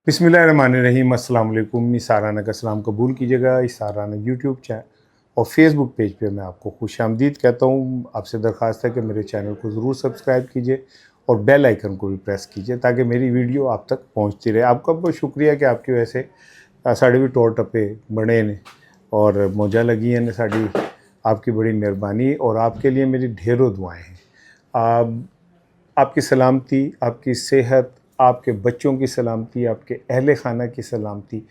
बिस्मिल्लाहिर्रहमानिर्रहीम। अस्सलाम वालेकुम। इसाराना का सलाम कबूल कीजिएगा। इसाराना यूट्यूब चैनल और फेसबुक पेज पे मैं आपको खुशामदीद कहता हूँ। आपसे दरख्वास्त है कि मेरे चैनल को ज़रूर सब्सक्राइब कीजिए और बेल आइकन को भी प्रेस कीजिए ताकि मेरी वीडियो आप तक पहुँचती रहे। आपका बहुत शुक्रिया कि आपकी वजह से साढ़े भी टोर टप्पे बने ने और मौजा लगी हैं ने साड़ी। आपकी बड़ी मेहरबानी और आपके लिए मेरी ढेरों दुआएँ हैं। आपकी सलामती, आपकी सेहत, आपके बच्चों की सलामती, आपके अहले खाना की सलामती,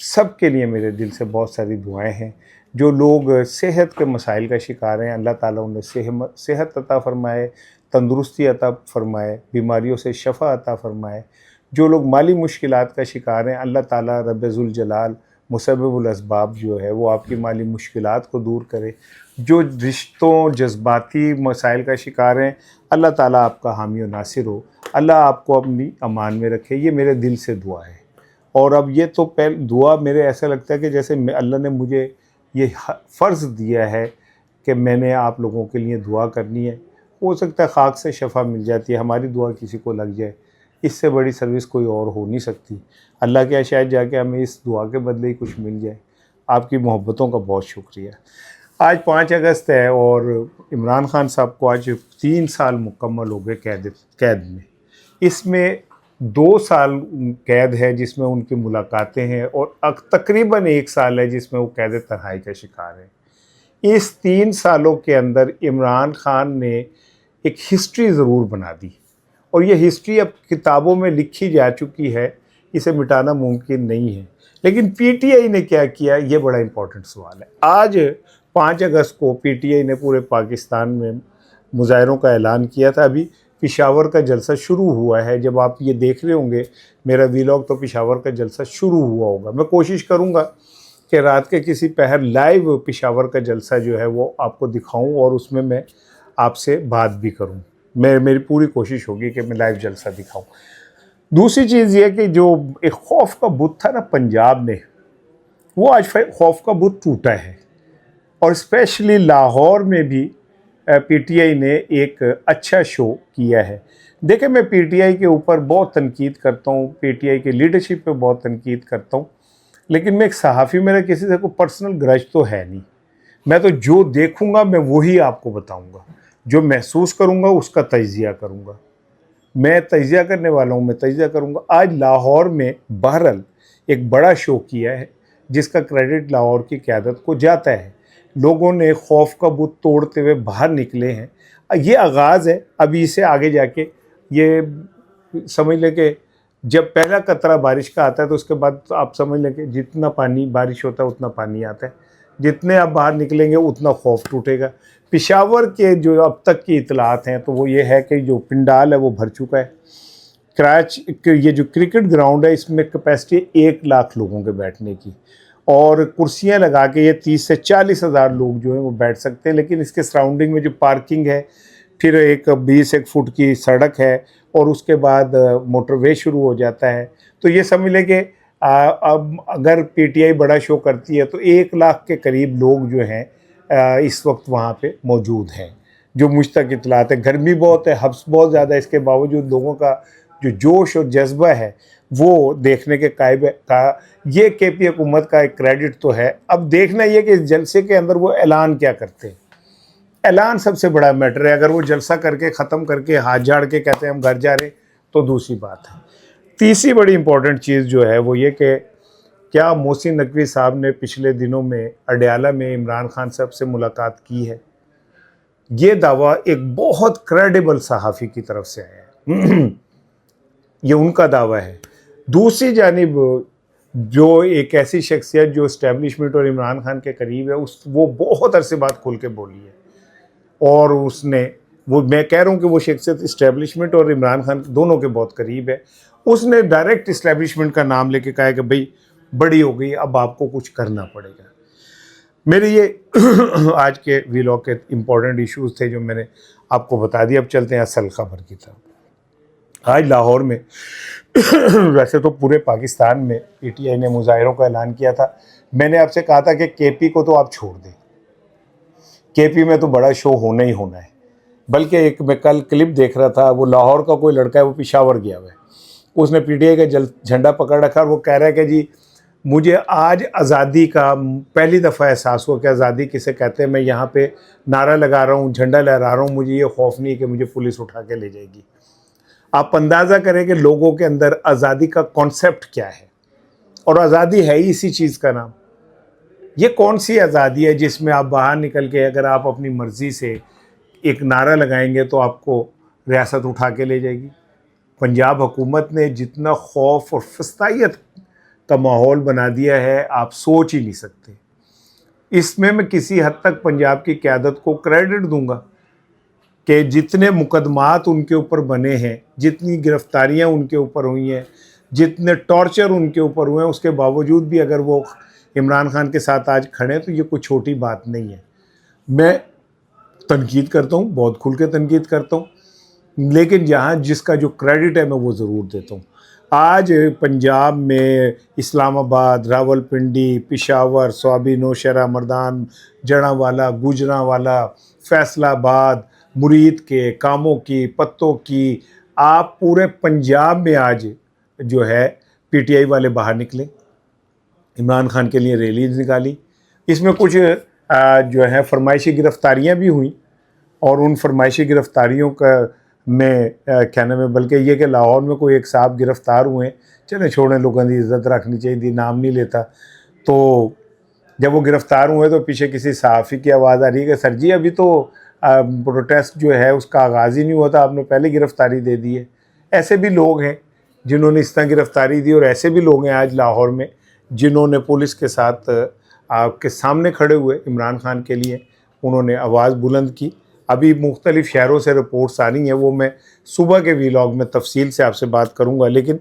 सब के लिए मेरे दिल से बहुत सारी दुआएं हैं। जो लोग सेहत के मसाइल का शिकार हैं, अल्लाह ताला उन्हें सेहत अता फ़रमाए, तंदुरुस्ती अता फ़रमाए, बीमारियों से शफ़ा अता फ़रमाए। जो लोग माली मुश्किलात का शिकार हैं, अल्लाह ताला रब्बे ज़ुल जलाल मुसब्बिबुल अस्बाब जो है वो आपकी माली मुश्किलात को दूर करे। जो रिश्तों जज्बाती मसाइल का शिकार हैं, अल्लाह ताला आपका हामी और नासिर हो। अल्लाह आपको अपनी अमान में रखे। ये मेरे दिल से दुआ है। और अब ये तो पहले दुआ मेरे ऐसा लगता है कि जैसे अल्लाह ने मुझे ये फ़र्ज़ दिया है कि मैंने आप लोगों के लिए दुआ करनी है। हो सकता है खाक से शफ़ा मिल जाती है, हमारी दुआ किसी को लग जाए, इससे बड़ी सर्विस कोई और हो नहीं सकती। अल्लाह के शायद जाके हमें इस दुआ के बदले ही कुछ मिल जाए। आपकी मोहब्बतों का बहुत शुक्रिया। आज 5 अगस्त है और इमरान खान साहब को आज 3 साल मुकम्मल हो गए कैद में। इसमें 2 साल कैद है जिसमें उनकी मुलाकातें हैं और तकरीबन 1 साल है जिसमें वो कैद तन्हाई का शिकार है। इस 3 सालों के अंदर इमरान खान ने एक हिस्ट्री ज़रूर बना दी और ये हिस्ट्री अब किताबों में लिखी जा चुकी है, इसे मिटाना मुमकिन नहीं है। लेकिन पीटीआई ने क्या किया, ये बड़ा इम्पोर्टेंट सवाल है। आज 5 अगस्त को पीटीआई ने पूरे पाकिस्तान में मुजाहरों का ऐलान किया था। अभी पेशावर का जलसा शुरू हुआ है। जब आप ये देख रहे होंगे मेरा वीलॉग तो पेशावर का जलसा शुरू हुआ होगा। मैं कोशिश करूँगा कि रात के किसी पहर लाइव पेशावर का जलसा जो है वो आपको दिखाऊं और उसमें मैं आपसे बात भी करूं। मेरी पूरी कोशिश होगी कि मैं लाइव जलसा दिखाऊं। दूसरी चीज़ ये कि जो एक खौफ का बुत था ना पंजाब में, वो आज खौफ का बुत टूटा है। और स्पेशली लाहौर में भी पीटीआई ने एक अच्छा शो किया है। देखिए, मैं पीटीआई के ऊपर बहुत तनकीद करता हूँ, पीटीआई की लीडरशिप पे बहुत तनकीद करता हूँ, लेकिन मैं एक सहाफ़ी, मेरा किसी से कोई पर्सनल ग्रज तो है नहीं। मैं तो जो देखूँगा मैं वही आपको बताऊँगा, जो महसूस करूँगा उसका तजिया करूँगा। मैं तजिया करने वाला हूँ, मैं तजिया करूँगा। आज लाहौर में बहरहाल एक बड़ा शो किया है जिसका क्रेडिट लाहौर की क़यादत को जाता है। लोगों ने खौफ का बुत तोड़ते हुए बाहर निकले हैं। ये आगाज़ है। अभी इससे आगे जाके ये समझ लें कि जब पहला कतरा बारिश का आता है तो उसके बाद तो आप समझ लें कि जितना पानी बारिश होता है उतना पानी आता है। जितने आप बाहर निकलेंगे उतना खौफ टूटेगा। पेशावर के जो अब तक की इतलात हैं तो वो ये है कि जो पिंडाल है वो भर चुका है। ये जो क्रिकेट ग्राउंड है इसमें कैपेसिटी 1 लाख लोगों के बैठने की और कुर्सियां लगा के ये 30 से 40 हज़ार लोग जो हैं वो बैठ सकते हैं। लेकिन इसके सराउंडिंग में जो पार्किंग है, फिर एक 20 फुट की सड़क है और उसके बाद मोटरवे शुरू हो जाता है। तो ये समझ लें कि अब अगर पीटीआई बड़ा शो करती है तो 1 लाख के करीब लोग जो हैं इस वक्त वहाँ पे मौजूद हैं। जो मुझ तक इतलात है, गर्मी बहुत है, हब्स बहुत ज़्यादा है, इसके बावजूद लोगों का जो जोश और जज्बा है वो देखने के कायब का। ये केपी हुकूमत का एक क्रेडिट तो है। अब देखना ये कि इस जलसे के अंदर वो ऐलान क्या करते हैं। ऐलान सबसे बड़ा मैटर है। अगर वो जलसा करके ख़त्म करके हाथ झाड़ के कहते हैं हम घर जा रहे तो दूसरी बात है। तीसरी बड़ी इंपॉर्टेंट चीज़ जो है वो ये कि क्या मोहसिन नकवी साहब ने पिछले दिनों में अडयाला में इमरान खान साहब से मुलाकात की है। ये दावा एक बहुत क्रेडिबल सहाफ़ी की तरफ से आया है। ये उनका दावा है। दूसरी जानिब जो एक ऐसी शख्सियत जो इस्टेब्लिशमेंट और इमरान खान के करीब है वो बहुत अरसे बाद खुल के बोली है और उसने मैं कह रहा हूँ कि वो शख्सियत इस्टेब्लिशमेंट और इमरान खान दोनों के बहुत करीब है। उसने डायरेक्ट इस्टेब्लिशमेंट का नाम लेके कहा है कि भाई बड़ी हो गई, अब आपको कुछ करना पड़ेगा। मेरे ये आज के वीलॉग के इम्पोर्टेंट इश्यूज़ थे जो मैंने आपको बता दिया। अब चलते हैं असल खबर की तरफ। आज लाहौर में वैसे तो पूरे पाकिस्तान में पीटीआई ने मुजाहिरों का ऐलान किया था। मैंने आपसे कहा था कि केपी को तो आप छोड़ दें, केपी में तो बड़ा शो होना ही होना है। बल्कि एक मैं कल क्लिप देख रहा था, वो लाहौर का कोई लड़का है, वो पेशावर गया हुआ है उसने पीटीआई का झंडा पकड़ रखा और वो कह रहा है कि जी मुझे आज आज़ादी का पहली दफ़ा एहसास हुआ कि आज़ादी किसे कहते हैं। मैं यहाँ पे नारा लगा रहा हूँ, झंडा लहरा रहा हूँ, मुझे ये खौफ नहीं कि मुझे पुलिस उठा के ले जाएगी। आप अंदाज़ा करें कि लोगों के अंदर आज़ादी का कॉन्सेप्ट क्या है, और आज़ादी है ही इसी चीज़ का नाम। ये कौन सी आज़ादी है जिसमें आप बाहर निकल के अगर आप अपनी मर्ज़ी से एक नारा लगाएंगे तो आपको रियासत उठा के ले जाएगी। पंजाब हुकूमत ने जितना खौफ और फस्तायत का माहौल बना दिया है आप सोच ही नहीं सकते। इसमें मैं किसी हद तक पंजाब की क़यादत को क्रेडिट दूंगा कि जितने मुकदमात उनके ऊपर बने हैं, जितनी गिरफ्तारियां उनके ऊपर हुई हैं, जितने टॉर्चर उनके ऊपर हुए हैं, उसके बावजूद भी अगर वो इमरान खान के साथ आज खड़े हैं तो ये कोई छोटी बात नहीं है। मैं तनकीद करता हूँ, बहुत खुल के तनकीद करता हूँ, लेकिन जहाँ जिसका जो क्रेडिट है मैं वो ज़रूर देता हूँ। आज पंजाब में इस्लामाबाद, रावलपिंडी, पेशावर, स्वाबी, नौशहरा, मर्दान, जड़ांवाला, गुजरांवाला, फैसलाबाद, मुरीद के, कामों की, पत्तों की, आप पूरे पंजाब में आज जो है पीटीआई वाले बाहर निकले, इमरान खान के लिए रैलीज निकाली। इसमें कुछ जो है फरमाइशी गिरफ्तारियां भी हुई, और उन फरमाइशी गिरफ्तारियों का में क्या नाम है, बल्कि ये कि लाहौर में कोई एक साहब गिरफ़्तार हुए, चले छोड़ें, लोगों की इज़्ज़त रखनी चाहिए, नाम नहीं लेता। तो जब वो गिरफ़्तार हुए तो पीछे किसी सहाफ़ी की आवाज़ आ रही है कि सर जी अभी तो प्रोटेस्ट जो है उसका आगाज़ ही नहीं हुआ था, आपने पहले गिरफ़्तारी दे दी है। ऐसे भी लोग हैं जिन्होंने इस तरह गिरफ़्तारी दी, और ऐसे भी लोग हैं आज लाहौर में जिन्होंने पुलिस के साथ आपके सामने खड़े हुए इमरान खान के लिए, उन्होंने आवाज़ बुलंद की। अभी मुख्तलिफ़ शहरों से रिपोर्ट्स आ रही हैं, वो मैं सुबह के वीलॉग में तफसील से आपसे बात करूंगा। लेकिन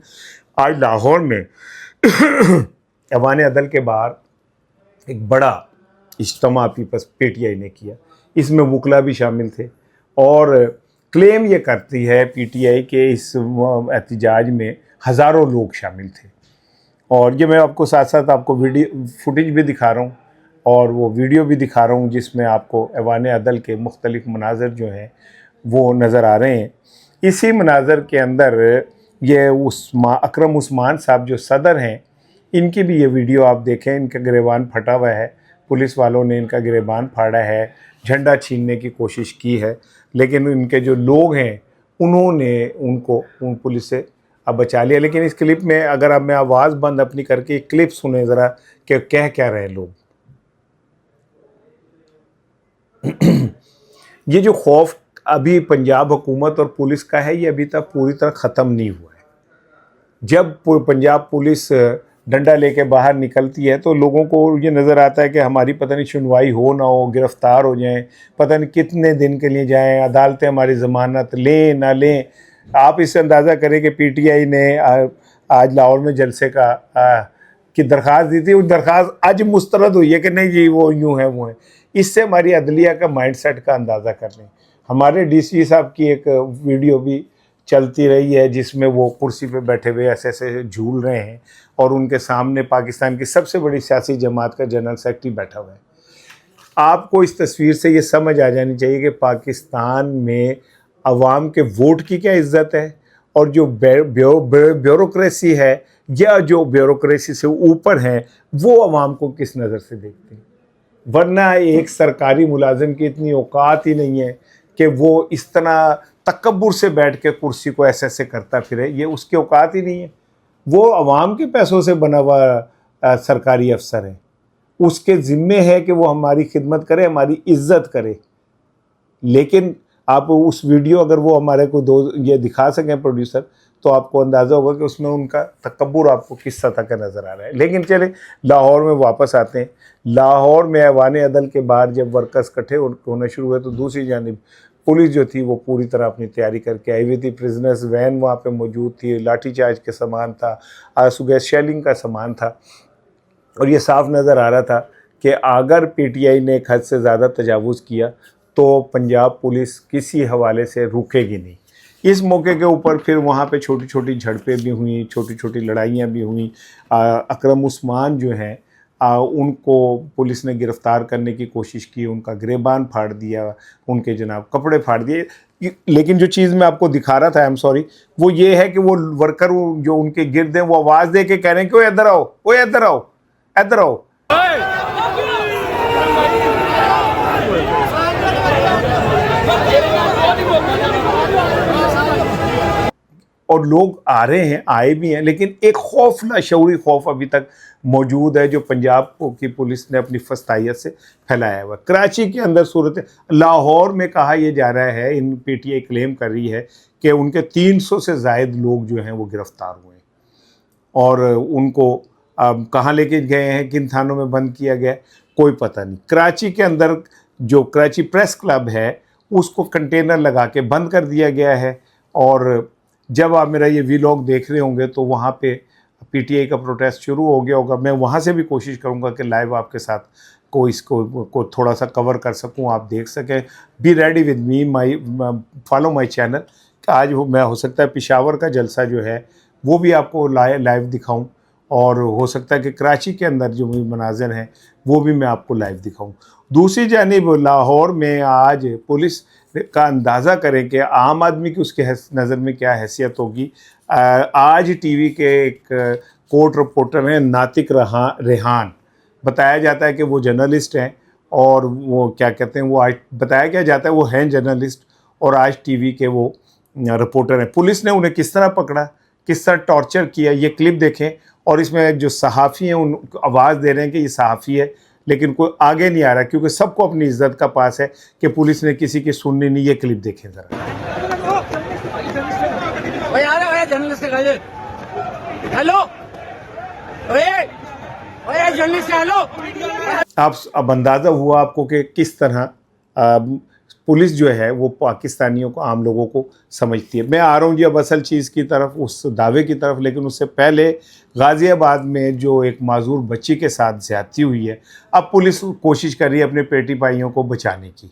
आज लाहौर में ऐवान अदल के बाहर एक बड़ा इज्तिमा पीटीआई ने किया, इसमें वकला भी शामिल थे, और क्लेम ये करती है पीटीआई के इस एहतजाज में हज़ारों लोग शामिल थे। और ये मैं आपको साथ साथ आपको वीडियो फुटेज भी दिखा रहा हूँ और वो वीडियो भी दिखा रहा हूँ जिसमें आपको ऐवान अदल के मुख्तलिफ़ मनाज़र जो हैं वो नज़र आ रहे हैं। इसी मनाज़र के अंदर ये अकरम उस्मान साहब जो सदर हैं, इनकी भी ये वीडियो आप देखें, इनका गिरेबान फटा हुआ है, पुलिस वालों ने इनका गिरेबान फाड़ा है, झंडा छीनने की कोशिश की है, लेकिन इनके जो लोग हैं उन्होंने उनको पुलिस से अब बचा लिया। लेकिन इस क्लिप में अगर अब मैं आवाज़ बंद अपनी करके क्लिप सुने ज़रा कि कह क्या रहे लोग। ये जो खौफ अभी पंजाब हुकूमत और पुलिस का है, ये अभी तक पूरी तरह ख़त्म नहीं हुआ है। जब पंजाब पुलिस डंडा लेके बाहर निकलती है तो लोगों को ये नज़र आता है कि हमारी पता नहीं सुनवाई हो ना हो, गिरफ़्तार हो जाएं, पता नहीं कितने दिन के लिए जाएं, अदालतें हमारी ज़मानत लें ना लें। आप इससे अंदाज़ा करें कि पीटीआई ने आज लाहौर में जलसे की दरख्वास्त दी थी, उस दरख्वास्त आज मुस्तरद हुई है कि नहीं जी वो यूँ है वो है। इससे हमारी अदलिया का माइंडसेट का अंदाज़ा कर लें। हमारे डीसी साहब की एक वीडियो भी चलती रही है जिसमें वो कुर्सी पे बैठे हुए ऐसे ऐसे झूल रहे हैं और उनके सामने पाकिस्तान की सबसे बड़ी सियासी जमात का जनरल सेक्रेटरी बैठा हुआ है। आपको इस तस्वीर से ये समझ आ जानी चाहिए कि पाकिस्तान में अवाम के वोट की क्या इज़्ज़त है, और जो ब्यूरोक्रेसी है या जो ब्यूरोक्रेसी से ऊपर हैं वो अवाम को किस नज़र से देखते हैं। वरना एक सरकारी मुलाजिम की इतनी औकात ही नहीं है कि वो इस तरह तकब्बुर से बैठ के कुर्सी को ऐसे ऐसे करता फिरे, ये उसकी औकात ही नहीं है। वो अवाम के पैसों से बना हुआ सरकारी अफसर है, उसके ज़िम्मे है कि वो हमारी खिदमत करे, हमारी इज्जत करे। लेकिन आप उस वीडियो अगर वो हमारे को ये दिखा सकें प्रोड्यूसर, तो आपको अंदाज़ा होगा कि उसमें उनका तकब्बुर आपको किस सतह का नज़र आ रहा है। लेकिन चले लाहौर में वापस आते हैं। लाहौर में ऐवान अदल के बाहर जब वर्कर्स इकट्ठे होना शुरू हुए तो दूसरी जानिब पुलिस जो थी वो पूरी तरह अपनी तैयारी करके आई हुई थी। प्रिजनर्स वैन वहाँ पे मौजूद थी, लाठी चार्ज के सामान था, आंसू-गैस शेलिंग का सामान था, और ये साफ नज़र आ रहा था कि अगर पीटीआई ने एक हद से ज़्यादा तजावुज़ किया तो पंजाब पुलिस किसी हवाले से रुकेगी नहीं। इस मौके के ऊपर फिर वहाँ पे छोटी छोटी झड़पें भी हुई, छोटी छोटी लड़ाइयाँ भी हुई। अकरम उस्मान जो हैं उनको पुलिस ने गिरफ़्तार करने की कोशिश की, उनका गिरेबान फाड़ दिया, उनके जनाब कपड़े फाड़ दिए। लेकिन जो चीज़ मैं आपको दिखा रहा था, आई एम सॉरी, वो ये है कि वो वर्कर जो उनके गिर्द हैं वो आवाज़ दे के कह रहे हैं कि ओए इधर आओ, ओए इधर आओ, इधर आओ। और लोग आ रहे हैं, आए भी हैं, लेकिन एक खौफ, लाशऊरी खौफ अभी तक मौजूद है जो पंजाब की पुलिस ने अपनी फस्तायत से फैलाया हुआ। कराची के अंदर सूरत, लाहौर में कहा यह जा रहा है, इन पीटीआई क्लेम कर रही है कि उनके 300 से ज़ायद लोग जो हैं वो गिरफ़्तार हुए हैं और उनको कहाँ लेके गए हैं, किन थानों में बंद किया गया, कोई पता नहीं। कराची के अंदर जो कराची प्रेस क्लब है उसको कंटेनर लगा के बंद कर दिया गया है और जब आप मेरा ये वीलॉग देख रहे होंगे तो वहाँ पे पीटीआई का प्रोटेस्ट शुरू हो गया होगा। मैं वहाँ से भी कोशिश करूँगा कि लाइव आपके साथ इसको थोड़ा सा कवर कर सकूँ, आप देख सकें। Be ready with me, follow my channel. आज मैं हो सकता है पेशावर का जलसा जो है वो भी आपको लाइव दिखाऊँ और हो सकता है कि कराची के अंदर जो भी मनाज़र हैं वो भी मैं आपको लाइव दिखाऊँ। दूसरी जानिब लाहौर में आज पुलिस का अंदाज़ा करें कि आम आदमी की उसके नज़र में क्या हैसियत होगी। आज टीवी के एक कोर्ट रिपोर्टर हैं नातिक रेहान, बताया जाता है कि वो जर्नलिस्ट हैं और वो क्या कहते हैं, वो आज बताया क्या जाता है वो हैं जर्नलिस्ट और आज टीवी के वो रिपोर्टर हैं। पुलिस ने उन्हें किस तरह पकड़ा, किस तरह टॉर्चर किया, ये क्लिप देखें। और इसमें जो सहाफ़ी हैं उन आवाज़ दे रहे हैं कि ये सहाफ़ी है, लेकिन कोई आगे नहीं आ रहा क्योंकि सबको अपनी इज्जत का पास है कि पुलिस ने किसी की सुननी नहीं। ये क्लिप देखें ज़रा। Hello, journalist hello. आप अब अंदाज़ा हुआ आपको कि किस तरह पुलिस जो है वो पाकिस्तानियों को, आम लोगों को समझती है। मैं आ रहा हूँ जी अब असल चीज़ की तरफ, उस दावे की तरफ, लेकिन उससे पहले गाज़ियाबाद में जो एक माजूर बच्ची के साथ ज़्यादती हुई है, अब पुलिस कोशिश कर रही है अपने पेटी भाइयों को बचाने की।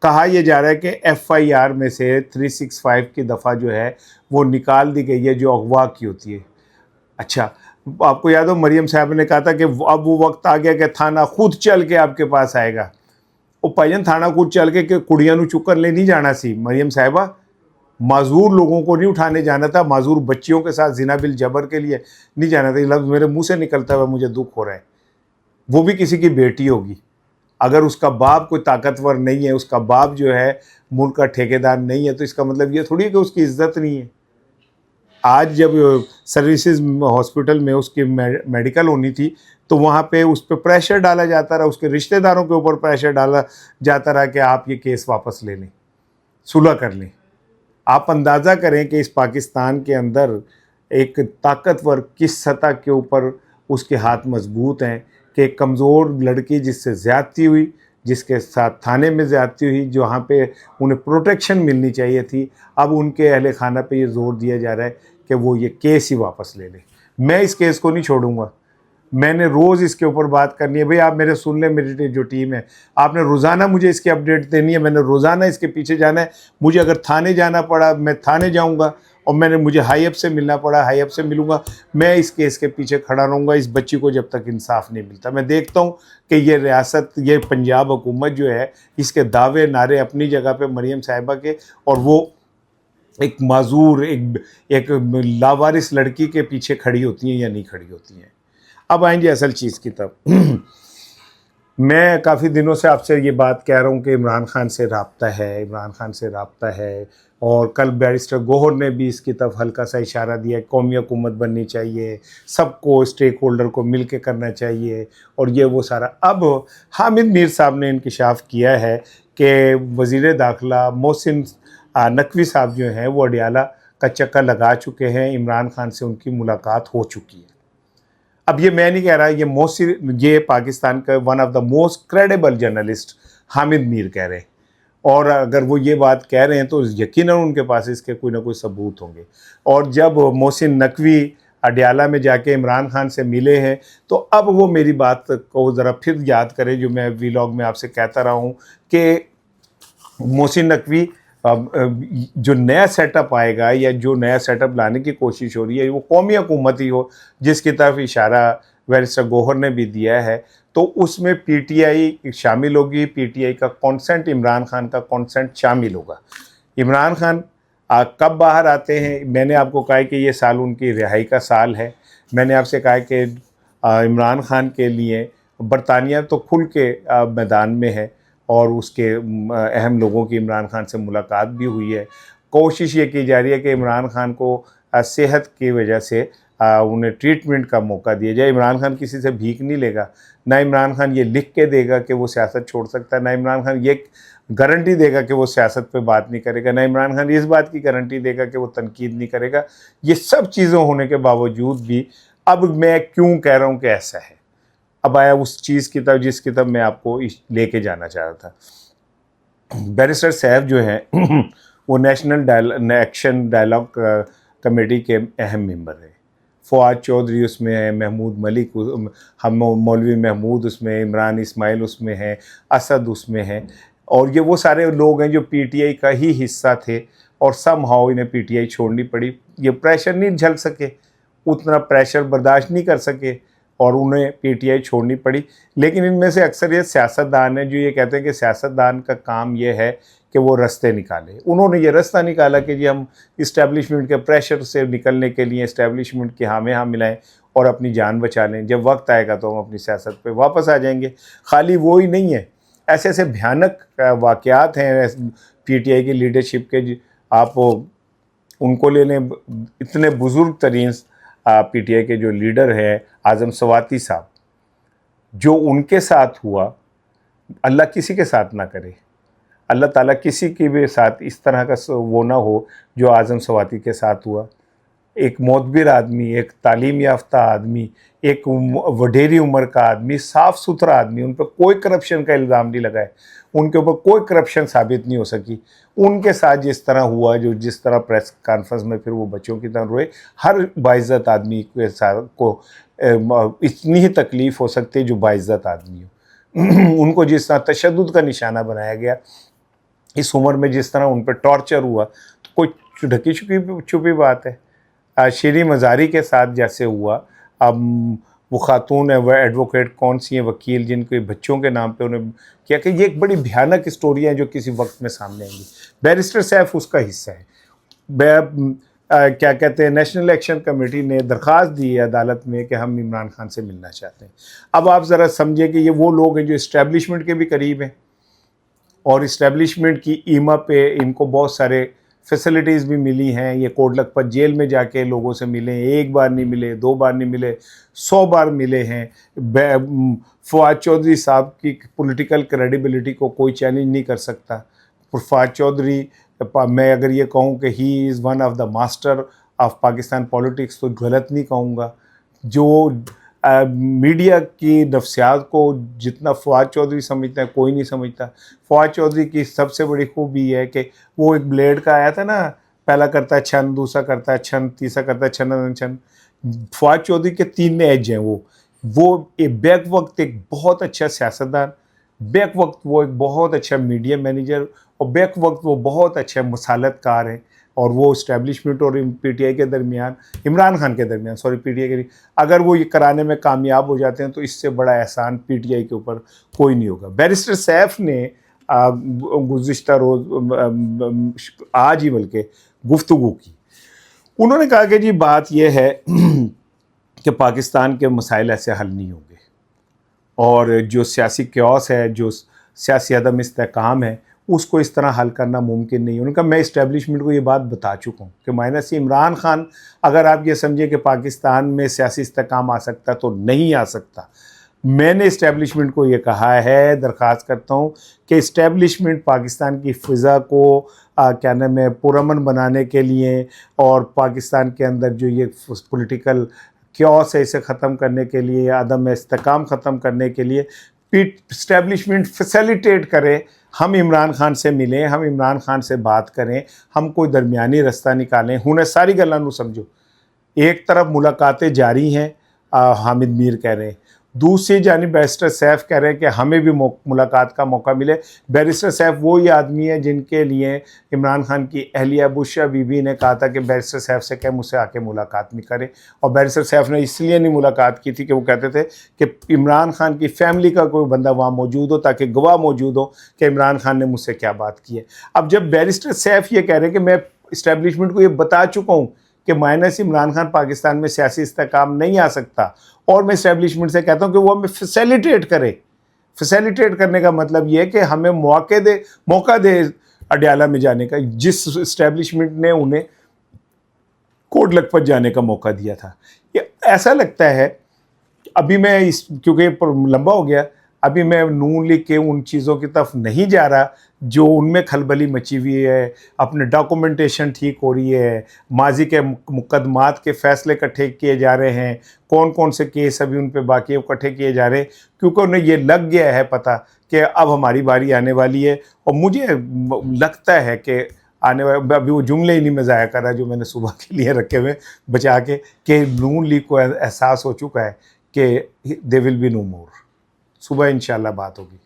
कहा यह जा रहा है कि FIR में से 365 की दफ़ा जो है वो निकाल दी गई है जो अगवा की होती है। अच्छा, आपको याद हो मरियम साहब ने कहा था कि अब वो वक्त आ गया कि थाना खुद चल के आपके पास आएगा। वो भाईजान थाना खुद चल के कुड़ियां नू चुकर ले नहीं जाना सी मरियम साहिबा, माजूर लोगों को नहीं उठाने जाना था, माजूर बच्चियों के साथ जिना बिल जबर के लिए नहीं जाना था। ये लफ्ज़ मेरे मुंह से निकलता हुआ मुझे दुख हो रहा है। वो भी किसी की बेटी होगी, अगर उसका बाप कोई ताकतवर नहीं है, उसका बाप जो है मुल्क का ठेकेदार नहीं है, तो इसका मतलब ये थोड़ी है कि उसकी इज्जत नहीं है। आज जब सर्विसेज हॉस्पिटल में उसकी मेडिकल होनी थी तो वहाँ पे उस पर प्रेशर डाला जाता रहा, उसके रिश्तेदारों के ऊपर प्रेशर डाला जाता रहा कि आप ये केस वापस ले लें, सुलह कर लें। आप अंदाज़ा करें कि इस पाकिस्तान के अंदर एक ताकतवर किस सतह के ऊपर उसके हाथ मजबूत हैं कि एक कमज़ोर लड़की जिससे ज़्यादती हुई, जिसके साथ थाने में ज़्यादती हुई, जहाँ पे उन्हें प्रोटेक्शन मिलनी चाहिए थी, अब उनके अहले खाना पे ये जोर दिया जा रहा है कि वो ये केस ही वापस ले लें। मैं इस केस को नहीं छोड़ूंगा, मैंने रोज़ इसके ऊपर बात करनी है। भाई आप मेरे सुन लें, मेरी जो टीम है, आपने रोज़ाना मुझे इसकी अपडेट देनी है, मैंने रोज़ाना इसके पीछे जाना है। मुझे अगर थाने जाना पड़ा मैं थाने जाऊंगा और मुझे हाई अप से मिलना पड़ा हाई अप से मिलूंगा। मैं इस केस के पीछे खड़ा रहूँगा इस बच्ची को जब तक इंसाफ नहीं मिलता। मैं देखता हूँ कि ये रियासत, ये पंजाब हुकूमत जो है, इसके दावे नारे अपनी जगह पे मरियम साहिबा के, और वो एक माजूर, एक लावारिस लड़की के पीछे खड़ी होती हैं या नहीं खड़ी होती हैं। अब आएंगे असल चीज़ की तरफ। मैं काफ़ी दिनों से आपसे ये बात कह रहा हूँ कि इमरान खान से राब्ता है, इमरान खान से राब्ता है, और कल बैरिस्टर गोहर ने भी इसकी तरफ हल्का सा इशारा दिया, कौमी हुकूमत बननी चाहिए, सबको स्टेक होल्डर को मिल के करना चाहिए, और ये वो सारा। अब हामिद मीर साहब ने इंकशाफ किया है कि वज़ीर दाखिला मोहसिन नकवी साहब जो हैं वो अडियाला का चक्कर लगा चुके हैं, इमरान खान से उनकी मुलाकात हो चुकी है। अब ये मैं नहीं कह रहा, ये पाकिस्तान का one of the most credible journalist Hamid Mir कह रहे हैं, और अगर वो ये बात कह रहे हैं तो यकीनन उनके पास इसके कोई ना कोई सबूत होंगे। और जब मोहसिन नकवी अडियाला में जाके इमरान खान से मिले हैं तो अब वो मेरी बात को ज़रा फिर याद करें जो मैं वीलॉग में आपसे कहता रहा हूँ कि मोहसिन नकवी जो नया सेटअप आएगा या जो नया सेटअप लाने की कोशिश हो रही है वो कौमी हुकूमत ही हो, जिसकी तरफ इशारा बैरिस्टर गौहर ने भी दिया है, तो उसमें पीटीआई शामिल होगी, पीटीआई का कॉन्सेंट, इमरान खान का कॉन्सेंट शामिल होगा। इमरान खान कब बाहर आते हैं? मैंने आपको कहा कि ये साल उनकी रिहाई का साल है। मैंने आपसे कहा कि इमरान खान के लिए बरतानिया तो खुल के मैदान में है और उसके अहम लोगों की इमरान खान से मुलाकात भी हुई है। कोशिश ये की जा रही है कि इमरान खान को सेहत की वजह से उन्हें ट्रीटमेंट का मौका दिया जाए। इमरान खान किसी से भीख नहीं लेगा, ना इमरान खान ये लिख के देगा कि वो सियासत छोड़ सकता है, ना इमरान खान ये गारंटी देगा कि वो सियासत पे बात नहीं करेगा, ना इमरान खान इस बात की गारंटी देगा कि वो तनकीद नहीं करेगा। ये सब चीज़ें होने के बावजूद भी अब मैं क्यों कह रहा हूँ कि ऐसा है, अब आया उस चीज़ की तरफ जिसकी तरफ मैं आपको लेके जाना चाह रहा था। बैरिस्टर साहब जो हैं वो नेशनल एक्शन डायलॉग कमेटी के अहम मेंबर हैं। फवाद चौधरी उसमें है, महमूद मलिक, हम मौलवी महमूद उसमें, इमरान इस्माइल उसमें है, असद उसमें है, और ये वो सारे लोग हैं जो पीटीआई का ही हिस्सा थे और समहाउ इन्हें पीटीआई छोड़नी पड़ी। ये प्रेशर नहीं झेल सके, उतना प्रेशर बर्दाश्त नहीं कर सके और उन्हें पीटीआई छोड़नी पड़ी। लेकिन इनमें से अक्सर ये सियासतदान हैं जो ये कहते हैं कि सियासतदान का काम ये है कि वो रास्ते निकाले। उन्होंने ये रास्ता निकाला कि जी हम इस्टेब्लिशमेंट के प्रेशर से निकलने के लिए इस्टेब्लिशमेंट के हामी हाँ मिलाएं और अपनी जान बचा लें। जब वक्त आएगा तो हम अपनी सियासत पे वापस आ जाएंगे। खाली वो ही नहीं है, ऐसे ऐसे भयानक वाक़यात हैं पीटीआई की लीडरशिप के, आप उनको ले लें। इतने बुज़ुर्ग तरीन पीटीआई के जो लीडर हैं आज़म सवाती साहब, जो उनके साथ हुआ, अल्लाह किसी के साथ ना करे, अल्लाह ताला किसी के भी साथ इस तरह का वो ना हो जो आज़म सवाती के साथ हुआ। एक मोतबर आदमी, एक तालीम याफ्ता आदमी, एक वडेरी उम्र का आदमी, साफ़ सुथरा आदमी, उन पर कोई करप्शन का इल्ज़ाम नहीं लगा है, उनके ऊपर कोई करप्शन साबित नहीं हो सकी। उनके साथ जिस तरह हुआ, जो जिस तरह प्रेस कॉन्फ्रेंस में फिर वो बच्चों की तरह रोए, हर बाइज़्ज़त आदमी के साथ को इतनी ही तकलीफ़ हो सकती है जो बाइज़्ज़त आदमी हो। उनको जिस तरह तशद्दुद का निशाना बनाया गया, इस उम्र में जिस तरह उन पर टॉर्चर हुआ, तो कोई ढकी छुपी बात है। शीरी मज़ारी के साथ जैसे हुआ, अब वो खातून है, वह एडवोकेट कौन सी है, वकील, जिनके बच्चों के नाम पे उन्हें किया, कि ये एक बड़ी भयानक स्टोरी है जो किसी वक्त में सामने आएंगी। बैरिस्टर सैफ उसका हिस्सा है। क्या कहते हैं, नेशनल एक्शन कमेटी ने दरख्वास्त दी है अदालत में कि हम इमरान खान से मिलना चाहते हैं। अब आप ज़रा समझिए कि ये वो लोग हैं जो इस्टेब्लिशमेंट के भी करीब हैं और इस्टेब्लिशमेंट की ईमा पे इनको बहुत सारे फैसिलिटीज़ भी मिली हैं। ये कोट लखपत जेल में जाके लोगों से मिले, एक बार नहीं मिले, 2 बार नहीं मिले, 100 बार मिले हैं। फवाद चौधरी साहब की पॉलिटिकल क्रेडिबिलिटी को कोई चैलेंज नहीं कर सकता। फवाद चौधरी, मैं अगर ये कहूँ कि he is one of the master of Pakistan politics तो गलत नहीं कहूँगा। जो मीडिया की नफ्सियात को जितना फवाद चौधरी समझता है, कोई नहीं समझता। फवाद चौधरी की सबसे बड़ी खूबी है कि वो एक ब्लेड का आया था ना, पहला करता है छन, दूसरा करता है छन, तीसरा करता है छन छन। फवाद चौधरी के 3 एज हैं। वो बैक वक्त एक बहुत अच्छा सियासतदान, बैक वक्त वो एक बहुत अच्छा मीडिया मैनेजर, और बैक वक्त वो बहुत अच्छा मसालतकार हैं। और वो इस्टेब्लिशमेंट और पीटीआई के दरमियान, इमरान खान के दरमियान, सॉरी पीटीआई के, अगर वो ये कराने में कामयाब हो जाते हैं तो इससे बड़ा एहसान पीटीआई के ऊपर कोई नहीं होगा। बैरिस्टर सैफ ने गुज़िश्ता रोज़, आज ही बल्कि गुफ्तगू की, उन्होंने कहा कि जी बात यह है कि पाकिस्तान के मसाइल ऐसे हल नहीं होंगे और जो सियासी क्योस है, जो सियासी अदम इस्तेहकाम है, उसको इस तरह हल करना मुमकिन नहीं है। उनका मैं इस्टेब्लिशमेंट को ये बात बता चुका हूँ कि माइनस इमरान खान, अगर आप ये समझिए कि पाकिस्तान में सियासी इस्तेहकाम आ सकता तो नहीं आ सकता। मैंने इस्टेब्लिशमेंट को ये कहा है, दरख्वास्त करता हूँ कि इस्टेब्लिशमेंट पाकिस्तान की फ़िज़ा को क्या नाम है पुरअमन बनाने के लिए और पाकिस्तान के अंदर जो ये पॉलिटिकल क्योस है इसे ख़त्म करने के लिए, अदम इस्तेहकाम ख़त्म करने के लिए इस्टेब्लिशमेंट फैसिलिटेट करे। हम इमरान खान से मिलें, हम इमरान खान से बात करें, हम कोई दरमियानी रास्ता निकालें। हुणे सारी गल्लां नूं समझो। एक तरफ मुलाकातें जारी हैं, हामिद मीर कह रहे हैं, دوسری جانب بیرسٹر سیف کہہ رہے ہیں کہ ہمیں بھی ملاقات کا موقع ملے. بیرسٹر سیف وہی آدمی ہے جن کے لیے عمران خان کی اہلیہ بشریٰ بی بی نے کہا تھا کہ بیرسٹر سیف سے کہ مجھ سے آ کے ملاقات نہیں کرے, اور بیرسٹر سیف نے اس لیے نہیں ملاقات کی تھی کہ وہ کہتے تھے کہ عمران خان کی فیملی کا کوئی بندہ وہاں موجود ہو تاکہ گواہ موجود ہو کہ عمران خان نے مجھ سے کیا بات کی ہے. اب جب بیرسٹر سیف یہ کہہ رہے ہیں کہ میں اسٹیبلشمنٹ کو یہ بتا چکا ہوں کہ مائنس عمران خان پاکستان میں سیاسی استحکام نہیں آ سکتا, اور میں اسٹیبلشمنٹ سے کہتا ہوں کہ وہ ہمیں فیسیلیٹیٹ کرے. فیسیلیٹیٹ کرنے کا مطلب یہ کہ ہمیں موقع دے اڈیالہ میں جانے کا, جس اسٹیبلشمنٹ نے انہیں کوٹ لکھپت جانے کا موقع دیا تھا. یہ ایسا لگتا ہے ابھی میں کیونکہ لمبا ہو گیا, ابھی میں نون لیگ کے ان چیزوں کی طرف نہیں جا رہا جو ان میں کھلبلی مچی ہوئی ہے, اپنے ڈاکومنٹیشن ٹھیک ہو رہی ہے, ماضی کے مقدمات کے فیصلے اکٹھے کیے جا رہے ہیں, کون کون سے کیس ابھی ان پہ باقی اکٹھے کیے جا رہے ہیں, کیونکہ انہیں یہ لگ گیا ہے پتہ کہ اب ہماری باری آنے والی ہے. اور مجھے لگتا ہے کہ آنے والے, ابھی وہ جملے ہی نہیں میں ضائع کر رہا جو میں نے صبح کے لیے رکھے ہوئے بچا کے, کہ نون لیگ کو احساس ہو چکا ہے کہ دے ول بی نو مور. صبح انشاءاللہ بات ہوگی.